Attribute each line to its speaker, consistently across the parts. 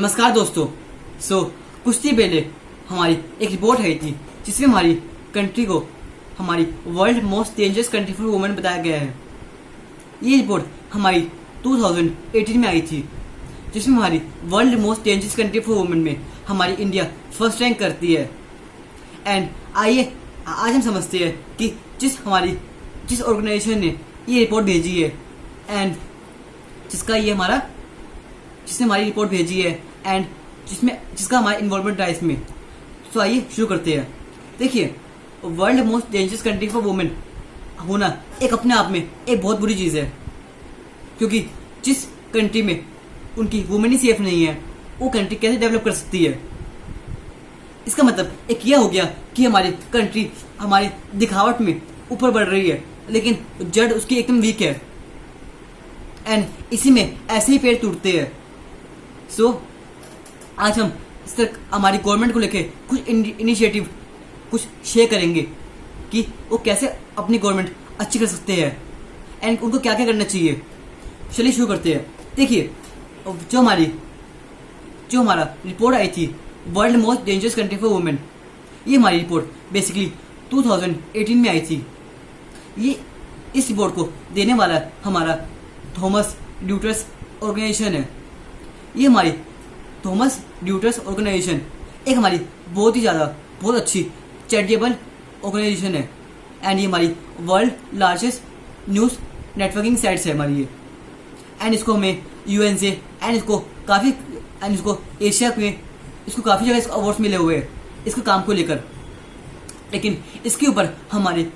Speaker 1: नमस्कार दोस्तों। कुछ दिन पहले हमारी एक रिपोर्ट आई थी जिसमें हमारी कंट्री को हमारी world most dangerous country for women बताया गया है। ये रिपोर्ट हमारी 2018 में आई थी जिसमें हमारी world most dangerous country for women में हमारी इंडिया फर्स्ट रैंक करती है। एंड आइए आज हम समझते हैं कि जिस ऑर्गेनाइजेशन ने ये रिपोर्ट भेजी है एंड जिसने हमारी रिपोर्ट भेजी है एंड जिसका हमारा इन्वॉल्वमेंट रहा इसमें। तो आइए शुरू करते हैं। देखिए, world most dangerous country for women होना एक अपने आप में एक बहुत बुरी चीज़ है, क्योंकि जिस कंट्री में उनकी वुमेन ही सेफ नहीं है वो कंट्री कैसे डेवलप कर सकती है। इसका मतलब एक यह हो गया कि हमारी कंट्री हमारी दिखावट में ऊपर बढ़ रही है लेकिन जड़ उसकी एकदम वीक है एंड इसी में ऐसे ही पेड़ टूटते हैं। आज हम हमारी गवर्नमेंट को लेके कुछ इनिशिएटिव कुछ शेयर करेंगे कि वो कैसे अपनी गवर्नमेंट अच्छी कर सकते हैं एंड उनको क्या क्या करना चाहिए। चलिए शुरू करते हैं। देखिए, जो हमारा रिपोर्ट आई थी world most dangerous country for women, ये हमारी रिपोर्ट बेसिकली 2018 में आई थी। ये इस रिपोर्ट को देने वाला हमारा थॉमस ड्यूटर्स ऑर्गेनाइजेशन है। ये हमारी थॉमस ड्यूटर्स ऑर्गेनाइजेशन एक हमारी बहुत अच्छी चैरिटेबल ऑर्गेनाइजेशन है एंड ये हमारी world largest news networking sites है हमारी ये। एंड इसको हमें यूएन से एंड इसको एशिया में इसको काफ़ी जगह इसको अवार्ड्स मिले हुए हैं इसके काम को लेकर। लेकिन इसके ऊपर हमारी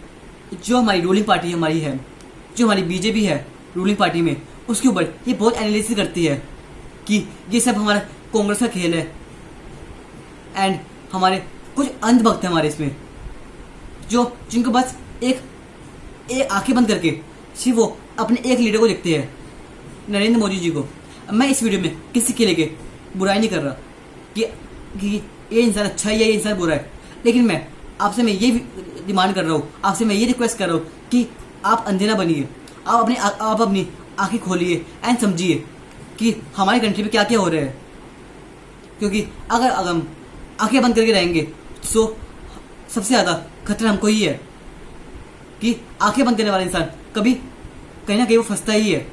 Speaker 1: रूलिंग पार्टी जो हमारी बीजेपी है रूलिंग पार्टी में, उसके ऊपर ये बहुत एनालिसिस करती है कि ये सब हमारा कांग्रेस का खेल है एंड हमारे कुछ अंधभक्त हैं हमारे इसमें जिनको बस एक आंखें बंद करके सिर्फ वो अपने एक लीडर को देखते हैं, नरेंद्र मोदी जी को। मैं इस वीडियो में किसी के लेके बुराई नहीं कर रहा कि ये इंसान अच्छा है या ये इंसान बुरा है, लेकिन मैं आपसे ये डिमांड कर रहा हूँ, आपसे मैं ये रिक्वेस्ट कर रहा हूँ कि आप अंधे ना बनिए। आप अपनी आंखें खोलिए एंड समझिए कि हमारी कंट्री में क्या क्या हो रहा है। क्योंकि अगर हम आंखें बंद करके रहेंगे तो सबसे ज़्यादा खतरा हमको ही है कि आंखें बंद करने वाला इंसान कहीं ना कहीं वो फंसता ही है।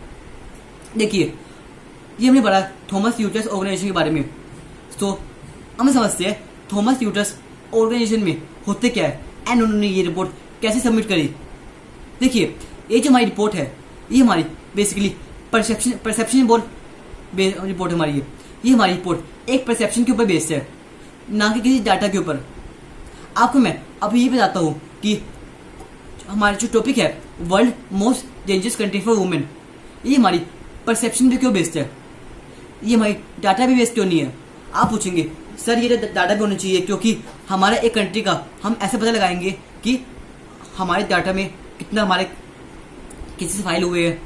Speaker 1: देखिए, ये हमने पढ़ा थॉमस ड्यूटर्स ऑर्गेनाइजेशन के बारे में। तो हम समझते हैं थॉमस ड्यूटर्स ऑर्गेनाइजेशन में होते क्या है एंड उन्होंने ये रिपोर्ट कैसे सबमिट करी। देखिए, ये जो हमारी रिपोर्ट है ये हमारी बेसिकली परसेप्शन बोर्ड रिपोर्ट हमारी है। ये हमारी रिपोर्ट एक परसेप्शन के ऊपर बेस्ड है, ना कि किसी डाटा के ऊपर। आपको मैं अभी ये बताता हूँ कि हमारा जो टॉपिक है world most dangerous country for women, ये हमारी परसेप्शन पे क्यों बेस्ड है, ये हमारी डाटा भी बेस्ड क्यों नहीं है। आप पूछेंगे सर ये डाटा भी होना चाहिए क्योंकि हमारा एक कंट्री का हम ऐसे पता लगाएंगे कि हमारे डाटा में कितना हमारे किसी से फाइल हुए हैं,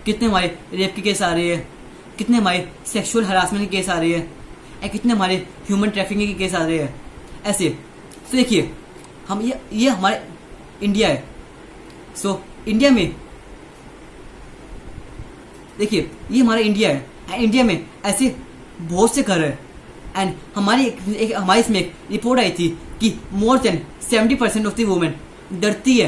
Speaker 1: कितने हमारे रेप के केस आ रहे हैं, कितने हमारे सेक्सुअल हरासमेंट के केस आ रहे हैं या कितने हमारे ह्यूमन ट्रैफिकिंग के केस आ रहे हैं ऐसे। तो देखिए, हम ये हमारे इंडिया है। इंडिया में देखिए, ये हमारा इंडिया है। इंडिया में ऐसे बहुत से घर है एंड हमारी इसमें एक रिपोर्ट आई थी कि more than 70% of the women डरती है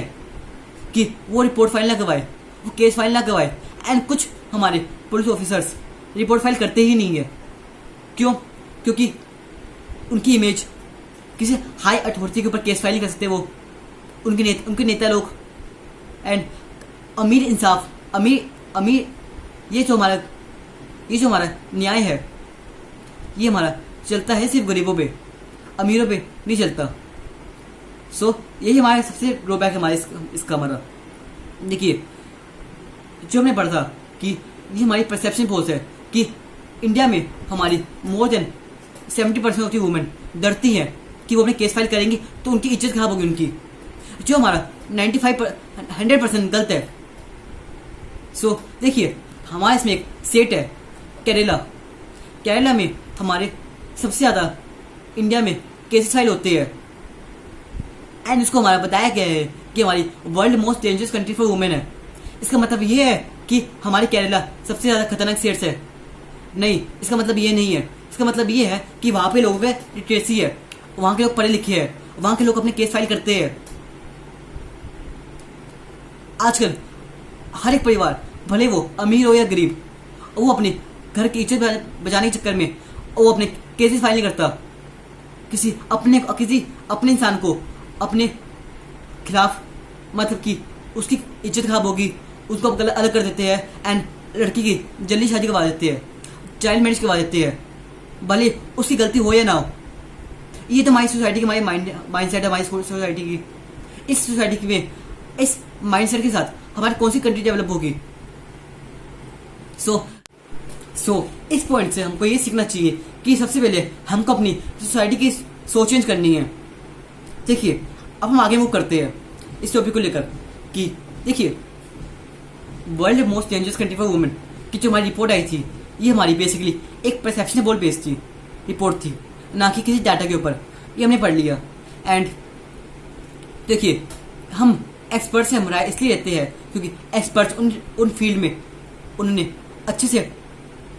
Speaker 1: कि वो रिपोर्ट फाइल ना करवाए, वो केस फाइल ना करवाए एंड कुछ हमारे पुलिस ऑफिसर्स रिपोर्ट फाइल करते ही नहीं है। क्यों? क्योंकि उनकी इमेज किसी हाई अथॉरिटी के ऊपर केस फाइल नहीं कर सकते वो उनके नेता लोग एंड अमीर ये जो हमारा न्याय है ये हमारा चलता है सिर्फ गरीबों पे, अमीरों पे नहीं चलता। यही हमारे सबसे ड्रॉबैक है हमारे इसका हमारा। देखिए, जो हमने पढ़ा था कि ये हमारी परसेप्शन पोल्स है कि इंडिया में हमारी more than 70% of the women डरती हैं कि वो अपने केस फाइल करेंगी तो उनकी इज्जत खराब होगी उनकी, जो हमारा 100% गलत है। देखिए, हमारे इसमें एक स्टेट है केरला में हमारे सबसे ज़्यादा इंडिया में केसेस फाइल होते हैं एंड इसको हमारा बताया गया है कि हमारी world most dangerous country for women है। इसका मतलब ये है कि हमारी केरला सबसे ज़्यादा खतरनाक स्टेट्स है? नहीं, इसका मतलब ये नहीं है। इसका मतलब ये है कि वहां पे लोगों में लिटरेसी है, वहां के लोग पढ़े लिखे हैं, वहां के लोग अपने केस फाइल करते हैं। आजकल हर एक परिवार, भले वो अमीर हो या गरीब, वो अपने घर की इज्जत बचाने के चक्कर में वो अपने केसेस फाइल नहीं करता। किसी अपने इंसान को अपने खिलाफ, मतलब कि उसकी इज्जत खराब होगी, उसको अलग कर देते हैं एंड लड़की की जल्दी शादी करवा देते हैं, चाइल्ड मैरिज करवा देते हैं, भले उसकी गलती हो या ना हो। ये तो हमारी सोसाइटी की, हमारी माइंडसेट है हमारी सोसाइटी की। इस सोसाइटी में इस माइंडसेट के साथ हमारी कौन सी कंट्री डेवलप होगी? सो इस पॉइंट से हमको ये सीखना चाहिए कि सबसे पहले हमको अपनी सोसाइटी की सोच चेंज करनी है। देखिए, अब हम आगे मूव करते हैं इस टॉपिक को लेकर कि देखिए, world most dangerous country for women की जो हमारी रिपोर्ट आई थी, ये हमारी बेसिकली एक परसेप्शनेबल बेस्ड थी रिपोर्ट थी, ना कि किसी डाटा के ऊपर। ये हमने पढ़ लिया। एंड देखिए, हम एक्सपर्ट से हम राय इसलिए लेते हैं क्योंकि एक्सपर्ट्स उन फील्ड में उन्होंने अच्छे से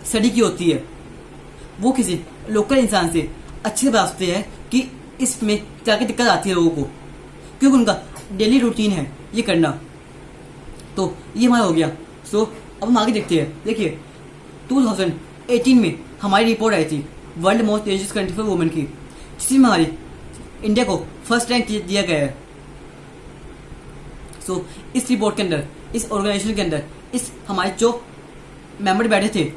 Speaker 1: स्टडी की होती है। वो किसी लोकल इंसान से अच्छे से बता सकते हैं कि इसमें क्या क्या दिक्कत आती है लोगों को, क्योंकि उनका डेली रूटीन है ये करना। तो ये हमारा हो गया। सो अब हम आगे देखते हैं। देखिए, 2018 में हमारी रिपोर्ट आई थी world most dangerous country for women की, जिसमें हमारी इंडिया को फर्स्ट रैंक दिया गया है। सो इस रिपोर्ट के अंदर, इस ऑर्गेनाइजेशन के अंदर, इस हमारे जो मेंबर बैठे थे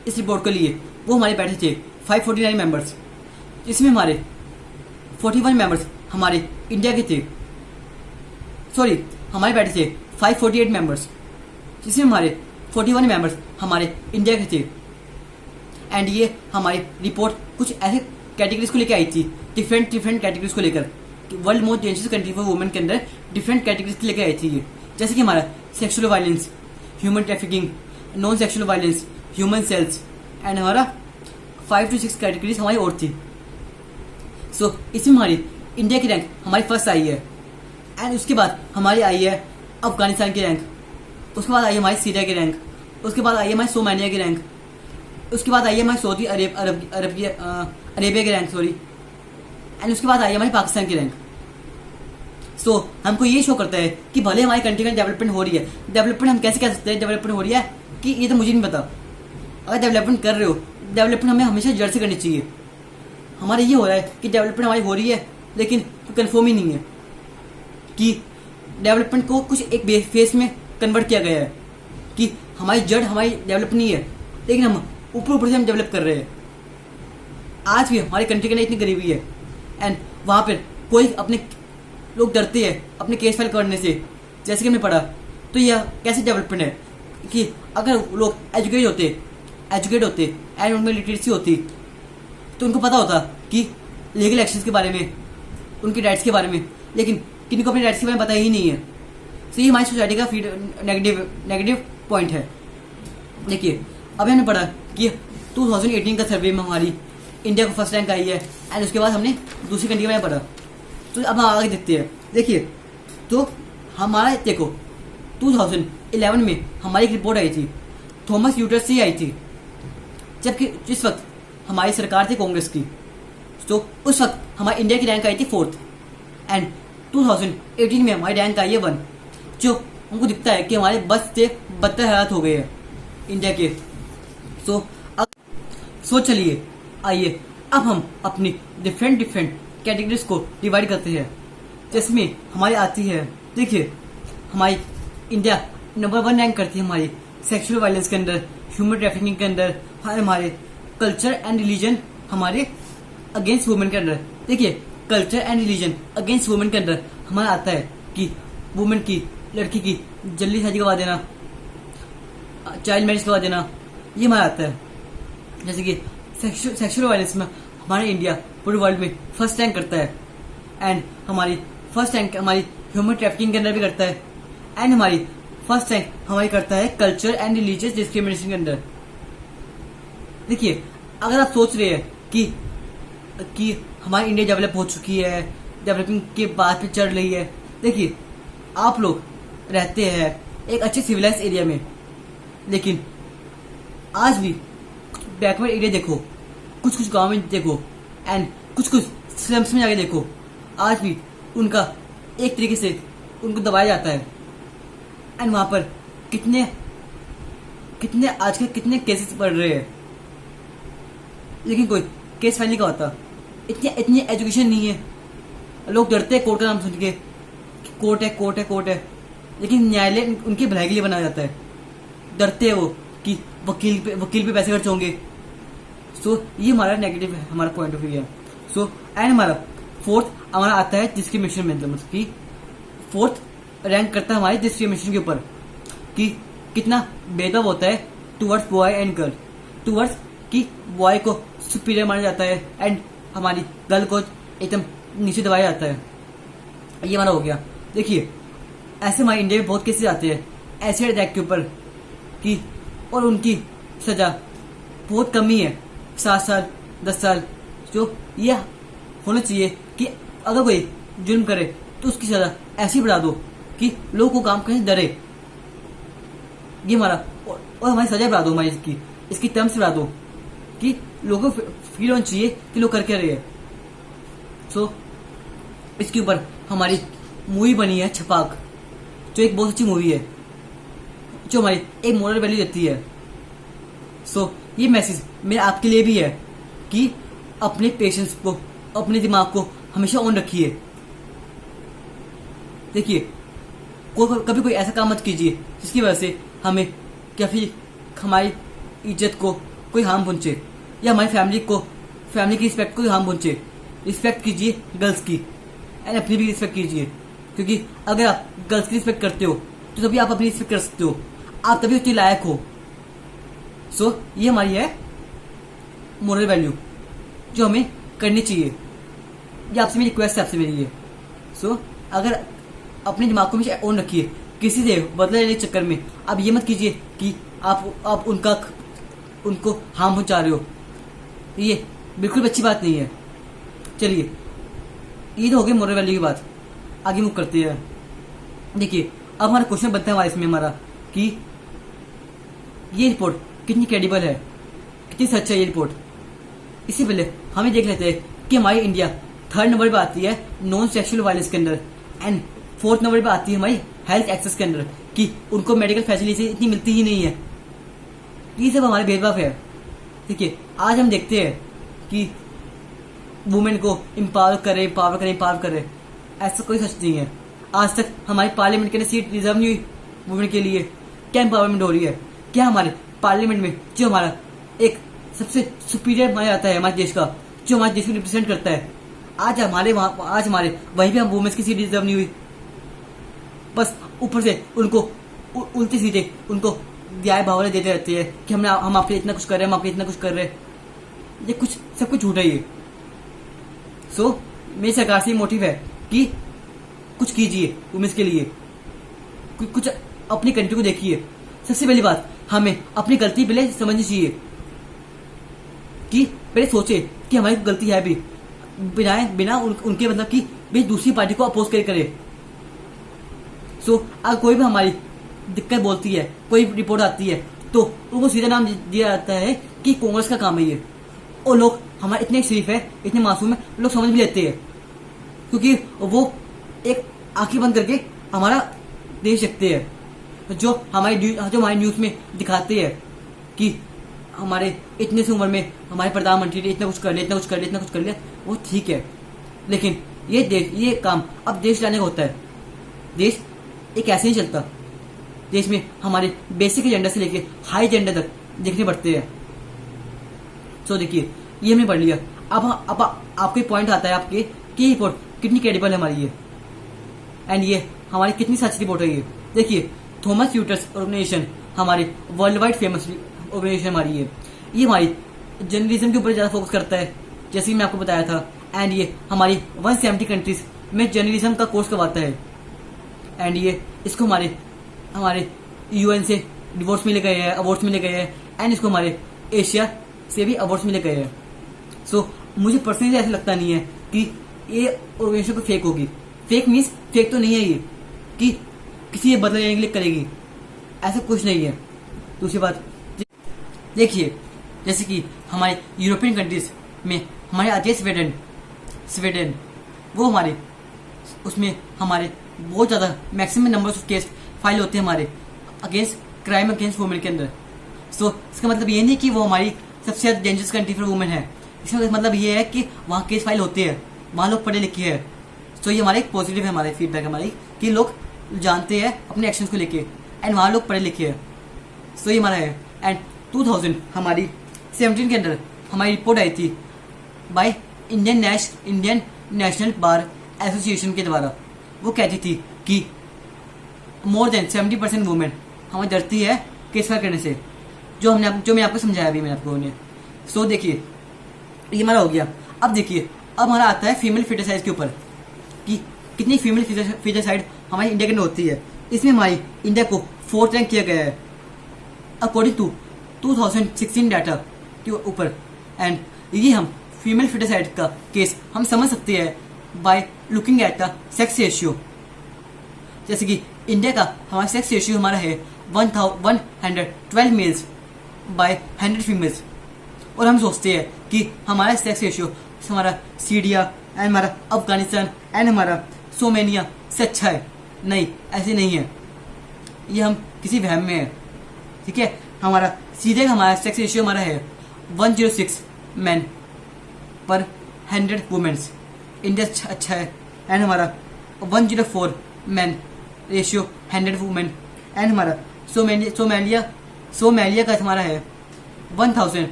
Speaker 1: इस रिपोर्ट के लिए, वो हमारे बैठे थे 549 मेंबर्स, जिसमें हमारे 41 मेंबर्स हमारे इंडिया के थे। सॉरी, हमारे बैठे थे 548 मेंबर्स, जिसमें हमारे 41 मेंबर्स हमारे इंडिया के थे। एंड ये हमारी रिपोर्ट कुछ ऐसे कैटेगरीज को लेकर आई थी, डिफरेंट कैटेगरीज को लेकर। World most dangerous country for women के अंदर डिफरेंट कैटेगरीज लेकर आई थी ये, जैसे कि हमारा sexual violence, human trafficking, non sexual violence, human cells, and हमारा 5 to 6 कैटेगरीज हमारी और थी। सो इसमें हमारी इंडिया की रैंक हमारी फर्स्ट आई है। एंड उसके बाद हमारी आई है अफगानिस्तान की रैंक, उसके बाद आई है हमारी सीरिया की रैंक, उसके बाद आई है हमारी सोमालिया की रैंक, उसके बाद आई है हमारी सऊदी अरेबिया की रैंक, सॉरी, एंड उसके बाद आई है हमारी पाकिस्तान की रैंक। सो हमको ये शो करता है कि भले हमारी कंट्री में डेवलपमेंट हो रही है, डेवलपमेंट हम कैसे कह सकते हैं डेवलपमेंट हो रही है कि ये तो मुझे नहीं पता। अगर डेवलपमेंट कर रहे हो, डेवलपमेंट हमें हमेशा जड़ से करनी चाहिए। हमारा ये हो रहा है कि डेवलपमेंट हमारी हो रही है, लेकिन कंफर्म ही नहीं है कि डेवलपमेंट को कुछ एक फेस में कन्वर्ट किया गया है कि हमारी जड़ हमारी डेवलप नहीं है, लेकिन हम ऊपर से हम डेवलप कर रहे हैं। आज भी हमारी कंट्री के अंदर इतनी गरीबी है, एंड वहाँ पर कोई अपने लोग डरते हैं अपने केस फाइल करने से, जैसे कि हमने पढ़ा। तो यह कैसे डेवलपमेंट है कि अगर लोग एजुकेट होते एंड उनमें लिटरेसी होती, तो उनको पता होता कि लीगल एक्शंस के बारे में, उनकी राइट्स के बारे में, लेकिन किनको अपने राइट्स के बारे में पता ही नहीं है। तो ये हमारी सोसाइटी का नेगेटिव पॉइंट है। देखिए, अभी हमने पढ़ा कि 2018 का सर्वे में हमारी इंडिया को फर्स्ट रैंक आई है, एंड उसके बाद हमने दूसरी कंट्री में पढ़ा। तो अब हम आगे देखते हैं। देखिए, तो हमारा देखो 2011 में हमारी एक रिपोर्ट आई थी, थॉमस यूटर्स से आई थी, जबकि जिस वक्त हमारी सरकार थी कांग्रेस की, तो उस वक्त हमारी इंडिया की रैंक आई थी 4th, एंड 2018 में हमारी रैंक आई है 1, जो हमको दिखता है कि हमारे बस से बदतर हालात हो गए हैं इंडिया के। सो चलिए, आइए अब हम अपनी डिफरेंट कैटेगरीज को डिवाइड करते हैं, जिसमें हमारी आती है। देखिए, हमारी इंडिया नंबर 1 रैंक करती है हमारी सेक्सुअल वायलेंस के अंदर, ह्यूमन ट्रैफिकिंग के अंदर, हमारे कल्चर एंड रिलीजन हमारे अगेंस्ट वुमेन के अंदर। देखिए, culture and religion against women के अंदर हमारा आता है कि वुमेन की, लड़की की जल्दी शादी करवा देना, चाइल्ड मैरिज करवा देना, ये हमारा आता है। जैसे कि सेक्सुअल वायलेंस में हमारा इंडिया पूरे वर्ल्ड में फर्स्ट रैंक करता है, एंड हमारी फर्स्ट रैंक हमारी ह्यूमन ट्रैफिकिंग के अंदर भी करता है, एंड हमारी फर्स्ट रैंक हमारी करता है कल्चर एंड रिलीजियस डिस्क्रिमिनेशन के अंदर। देखिए, अगर आप सोच रहे हैं कि हमारी इंडिया डेवलप हो चुकी है, डेवलपिंग के बाद पे चल रही है, देखिए आप लोग रहते हैं एक अच्छे सिविलाइज एरिया में, लेकिन आज भी बैकवर्ड एरिया देखो, कुछ कुछ गाँव में देखो एंड कुछ कुछ स्लम्स में जाके देखो, आज भी उनका एक तरीके से उनको दबाया जाता है। एंड वहां पर कितने कितने आजकल कितने केसेस बढ़ रहे हैं, लेकिन कोई केस फाइल नहीं का होता। इतनी इतनी एजुकेशन नहीं है, लोग डरते हैं कोर्ट का नाम सुन के, कोर्ट है कोर्ट है कोर्ट है, लेकिन न्यायालय उनकी भलाई के लिए बनाया जाता है। डरते हैं वो कि वकील पे पैसे खर्च होंगे। सो ये हमारा नेगेटिव है, हमारा पॉइंट ऑफ व्यू है। सो एंड हमारा फोर्थ हमारा आता है डिस्क्रिमिनेशन में, मतलब कि फोर्थ रैंक करता है हमारे डिस्क्रिमिनेशन के ऊपर कि कितना भेदभाव होता है towards boy and girl, towards कि बॉय को सुपीरियर माना जाता है एंड हमारी गर्ल को एकदम नीचे दबाया जाता है। ये हमारा हो गया। देखिए ऐसे हमारे इंडिया में बहुत केसेस आते हैं ऐसे अटैक के ऊपर कि, और उनकी सजा बहुत कम ही है, 7 साल 10 साल। जो ये होना चाहिए कि अगर कोई जुर्म करे तो उसकी सजा ऐसी बढ़ा दो कि लोगों को काम करने से डरे। ये हमारा और हमारी सजा बढ़ा दो, हमारी इसकी टर्म्स बढ़ा दो कि लोगों को फील होना चाहिए कि लोग करके रहे हैं। सो इसके ऊपर हमारी मूवी बनी है छपाक, जो एक बहुत अच्छी मूवी है, जो हमारी एक मोरल वैल्यू देती है। सो ये मैसेज मेरा आपके लिए भी है कि अपने पेशेंस को, अपने दिमाग को हमेशा ऑन रखिए। देखिए कभी कोई ऐसा काम मत कीजिए जिसकी वजह से हमें या फिर हमारी इज्जत को कोई हार्म पहुंचे, या हमारी फैमिली की रिस्पेक्ट को हार्म पहुंचे। रिस्पेक्ट कीजिए गर्ल्स की एंड अपनी भी रिस्पेक्ट कीजिए, क्योंकि अगर आप गर्ल्स की रिस्पेक्ट करते हो तो तभी आप अपनी रिस्पेक्ट कर सकते हो, आप तभी उतने लायक हो। सो ये हमारी है मोरल वैल्यू जो हमें करनी चाहिए। ये आपसे मेरी रिक्वेस्ट है, आपसे मेरी ये। सो अगर अपने दिमाग को हमेशा ऑन रखिए, किसी से बदला लेने के चक्कर में आप ये मत कीजिए कि आप उनको हार्म पहुंचा रहे हो। ये बिल्कुल अच्छी बात नहीं है। चलिए ये तो हो गई मोरल वैल्यू की बात, आगे मूव करते हैं। देखिए अब हमारा क्वेश्चन बनता है हमारे इसमें हमारा कि ये रिपोर्ट कितनी क्रेडिबल है, कितनी सच है ये रिपोर्ट। इससे पहले हम ये देख लेते हैं कि हमारी इंडिया 3rd नंबर पे आती है नॉन सेक्सुअल वायलेंस के अंदर एंड 4th नंबर पे आती है हमारी हेल्थ एक्सेस के अंदर कि उनको मेडिकल फैसिलिटी इतनी मिलती ही नहीं है। ये सब हमारे भेदभाव है। देखिए आज हम देखते हैं कि वुमेन को एम्पावर करे, ऐसा कोई सच नहीं है। आज तक हमारी पार्लियामेंट के अंदर सीट रिजर्व नहीं हुई वुमेन के लिए। क्या एम्पावरमेंट हो रही है? क्या हमारे पार्लियामेंट में जो हमारा एक सबसे सुपीरियर माना जाता है हमारे देश का, जो हमारे देश को रिप्रेजेंट करता है, आज हमारे वहीं पे हम वुमेन्स की सीट रिजर्व नहीं हुई। बस ऊपर से उनको उल्टी सीटें उनको न्याय भावना देते रहते हैं कि हम आपके इतना कुछ कर रहे हैं, हम आपके इतना कुछ कर रहे हैं। ये कुछ सब कुछ झूठा ही है। सो मेरी सरकार से मोटिव है कि कुछ कीजिए वुमेन्स के लिए, कुछ अपनी कंट्री को देखिए। सबसे पहली बात हमें अपनी गलती पहले समझनी चाहिए कि पहले सोचे कि हमारी गलती है भी, बिना उनके मतलब कि भी दूसरी पार्टी को अपोज करे। सो अगर कोई भी हमारी दिक्कत बोलती है, कोई रिपोर्ट आती है, तो उनको सीधा नाम दिया जाता है कि कांग्रेस का काम है ये। और लोग हमारे इतने शरीफ है, इतने मासूम है, लोग समझ भी लेते हैं, क्योंकि वो एक आंखें बंद करके हमारा देश देखते हैं। जो हमारी न्यूज में दिखाते हैं कि हमारे इतने से उम्र में हमारे प्रधानमंत्री ने इतना कुछ कर लिया, वो ठीक है। लेकिन ये काम अब देश लाने का होता है। देश एक ऐसे ही चलता। देश में हमारे बेसिक एजेंडा से लेके हाई एजेंडा तक देखने पड़ते हैं। सो देखिए ये हमने पढ़ लिया। अब आपके पॉइंट आता है आपके कि रिपोर्ट कितनी क्रेडिबल है हमारी ये, एंड ये हमारी कितनी सच रिपोर्ट है ये। देखिए थॉमस यूटर्स ऑर्गेनाइजेशन हमारी वर्ल्ड वाइड फेमस ऑर्गेनाइजेशन हमारी है। ये हमारी जर्नलिज्म के ऊपर ज़्यादा फोकस करता है, जैसे कि मैं आपको बताया था। एंड ये हमारी 170 कंट्रीज में जर्नलिज्म का कोर्स करवाता है। एंड ये इसको हमारे UN से डिवोर्स मिले गए हैं, अवार्ड्स मिले गए हैं, एंड इसको हमारे एशिया से भी अवार्ड्स मिले गए हैं। सो मुझे पर्सनली ऐसा लगता नहीं है कि ये ऑर्गेनाइजेशन को फेक होगी। फेक मीन्स फेक तो नहीं है ये कि किसी ये बदला लेने के लिए करेगी, ऐसा कुछ नहीं है। दूसरी बात देखिए जैसे कि हमारे यूरोपियन कंट्रीज में हमारे आती है स्वीडन स्वीडन वो हमारे उसमें हमारे बहुत ज़्यादा maximum number of case file होते हैं हमारे अगेंस्ट क्राइम अगेंस्ट वुमेन के अंदर। सो इसका मतलब ये नहीं कि वो हमारी सबसे ज़्यादा डेंजरस कंट्री फॉर वुमेन है। इसका मतलब ये है कि वहाँ केस फाइल होते हैं, वहाँ लोग पढ़े लिखे हैं। सो ये हमारा एक पॉजिटिव है, हमारे फीडबैक हमारी कि लोग जानते हैं अपने एक्शंस को लेके एंड वहाँ लोग पढ़े लिखे हैं। सो ये हमारा है। एंड 2000 हमारी 17 के अंदर हमारी रिपोर्ट आई थी by Indian national bar association के द्वारा। वो कहती थी कि मोर देन 70% वुमेन हमें डरती है केस फाइल करने से, जो मैंने आपको समझाया अभी मैंने आपको उन्हें। सो देखिए ये हमारा हो गया। अब देखिए अब हमारा आता है फीमेल फिटरसाइड के ऊपर कि कितनी फीमेल फिटरसाइड हमारी इंडिया के अंदर होती है। इसमें हमारी इंडिया को 4th रैंक किया गया है अकॉर्डिंग टू 2016 डाटा के ऊपर। एंड ये हम फीमेल फिटरसाइड का केस हम समझ सकते हैं by looking at the sex ratio. जैसे कि इंडिया का हमारा सेक्स रेशियो हमारा है 112 मेल्स बाय 100 फीमेल्स, और हम सोचते हैं कि हमारा सेक्स रेशियो हमारा सीरिया एंड हमारा अफगानिस्तान एंड हमारा सोमेनिया से अच्छा है। नहीं, ऐसे नहीं है, ये हम किसी वहम में है। ठीक है, हमारा सीधे हमारा सेक्स रेशियो हमारा है 106 मैन पर 100 वुमेन्स, इंडिया अच्छा है। एंड हमारा 104 मैन रेशियो 100 वुमेन एंड हमारा सोमालिया का हमारा है 1000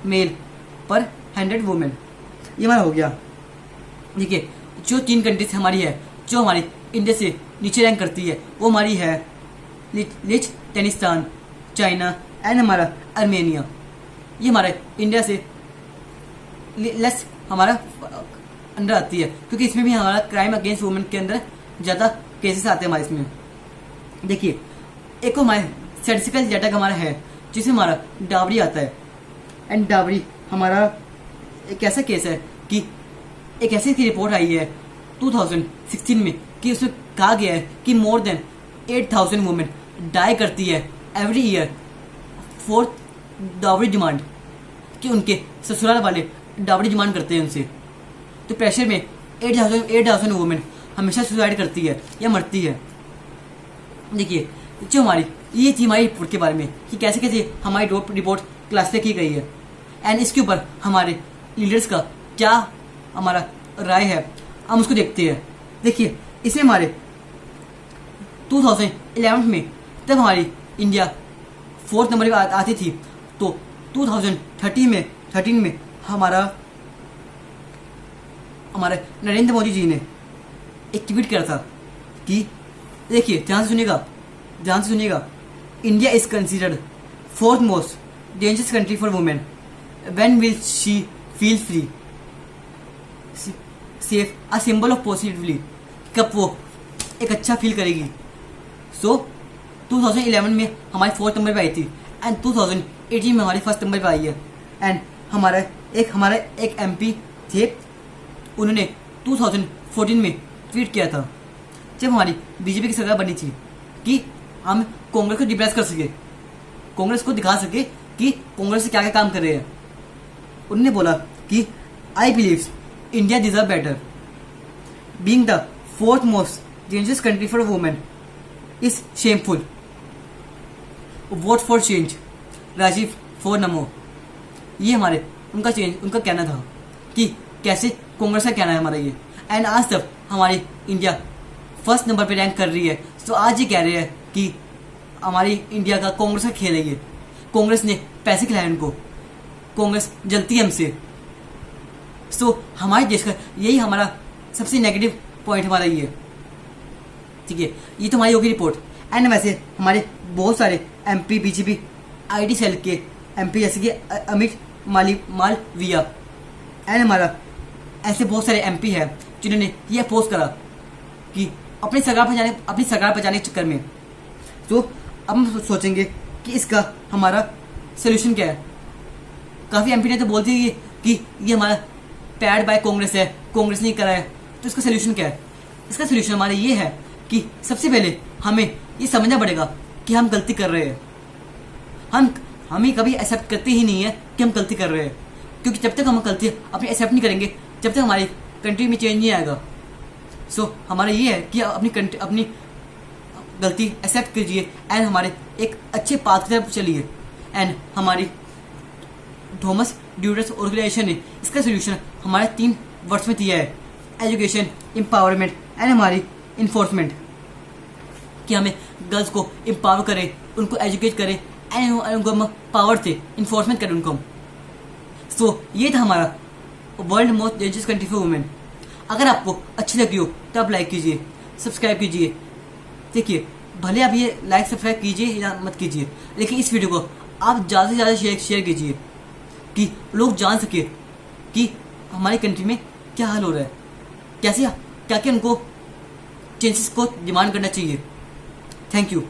Speaker 1: मेल पर 100 वुमेन। ये हमारा हो गया। देखिए जो 3 कंट्रीज हमारी है जो हमारी इंडिया से नीचे रैंक करती है वो हमारी है लिechtenstein, चाइना एंड हमारा आर्मेनिया। ये हमारे इंडिया से लेस हमारा अंडर आती है क्योंकि इसमें भी हमारा क्राइम अगेंस्ट वुमेन के अंदर ज़्यादा केसेस आते हैं हमारे इसमें। देखिए एक हमारे स्टैटिस्टिकल डाटा का हमारा है जिसमें हमारा डावरी आता है। एंड डावरी हमारा एक ऐसा केस है कि एक ऐसी की रिपोर्ट आई है 2016 में कि उसमें कहा गया है कि मोर देन 8000 वुमेन डाई करती है every year for dowry demand, कि उनके ससुराल वाले डावरी डिमांड करते हैं उनसे। तो प्रेशर में 8000 वुमेन हमेशा सुसाइड करती है या मरती है। देखिए जो हमारी ये थी हमारी रिपोर्ट के बारे में कि कैसे कैसे हमारी रिपोर्ट क्लासिफाई की गई है एंड इसके ऊपर हमारे लीडर्स का क्या हमारा राय है हम उसको देखते हैं। देखिए इसमें हमारे 2011 में तब हमारी इंडिया 4th नंबर पर आती थी, तो 2013 में हमारा नरेंद्र मोदी जी ने एक ट्वीट किया था कि देखिए ध्यान से सुनिएगा, India is considered 4th most dangerous country for women. When will she feel free safe a symbol of positively, कब वो एक अच्छा फील करेगी। सो 2011 में हमारी 4th नंबर पे आई थी एंड 2018 में हमारी 1st नंबर पे आई है। एंड हमारा एक MP थे, उन्होंने 2014 में ट्वीट किया था जब हमारी बीजेपी की सरकार बनी थी कि हम कांग्रेस को डिप्रेस कर सके, कांग्रेस को दिखा सके कि कांग्रेस से क्या क्या काम कर रहे हैं। उन्होंने बोला कि I believe India deserve better, being the 4th most dangerous country for women is shameful, vote for change, Rajiv for NaMo. ये हमारे उनका कहना था कि कैसे कांग्रेस का कहना है हमारा ये। एंड आज तक हमारी इंडिया 1st नंबर पे रैंक कर रही है। तो आज ये कह रहे हैं कि हमारी इंडिया का कांग्रेस का खेल है ये, कांग्रेस ने पैसे खिलाए उनको, कांग्रेस जलती है हमसे। सो हमारे देश का यही हमारा सबसे नेगेटिव पॉइंट हमारा ये। ठीक है, ये तो हमारी होगी रिपोर्ट। एंड वैसे हमारे बहुत सारे MP बीजेपी ID सेल के MP जैसे कि अमित मालविया एंड हमारा ऐसे बहुत सारे MP है जिन्होंने ये अपोज करा कि अपनी सरकार बचाने के चक्कर में। तो अब हम सोचेंगे कि इसका हमारा सोल्यूशन क्या है। काफ़ी MP ने तो बोल दी कि ये हमारा पैड बाय कांग्रेस है, कांग्रेस नहीं करा है। तो इसका सोल्यूशन क्या है? इसका सोल्यूशन हमारा ये है कि सबसे पहले हमें ये समझना पड़ेगा कि हम गलती कर रहे हैं। हम ही कभी एक्सेप्ट करते ही नहीं है कि हम गलती कर रहे हैं, क्योंकि जब तक हम गलती अपनी एक्सेप्ट नहीं करेंगे, जब तक हमारी कंट्री में चेंज नहीं आएगा। सो हमारा ये है कि अपनी गलती एक्सेप्ट कीजिए एंड हमारे एक अच्छे पाथ की तरफ चलिए। एंड हमारी थॉमस ड्यूटर्स ऑर्गेनाइजेशन ने इसका सोल्यूशन हमारे 3 वर्ड्स में दिया है, एजुकेशन, एम्पावरमेंट एंड हमारी इन्फोर्समेंट, कि हमें गर्ल्स को एम्पावर करें, उनको एजुकेट करें एंड उनको हम पावर से इन्फोर्समेंट करें उनको। सो ये था हमारा world most dangerous country for women. अगर आपको अच्छी लगी हो तो आप लाइक कीजिए, सब्सक्राइब कीजिए। देखिए, भले आप ये लाइक सब्सक्राइब कीजिए या मत कीजिए, लेकिन इस वीडियो को आप ज़्यादा से ज़्यादा शेयर कीजिए कि लोग जान सके कि हमारी कंट्री में क्या हाल हो रहा है, कैसे क्या क्या उनको चेंजेस को डिमांड करना चाहिए। Thank you.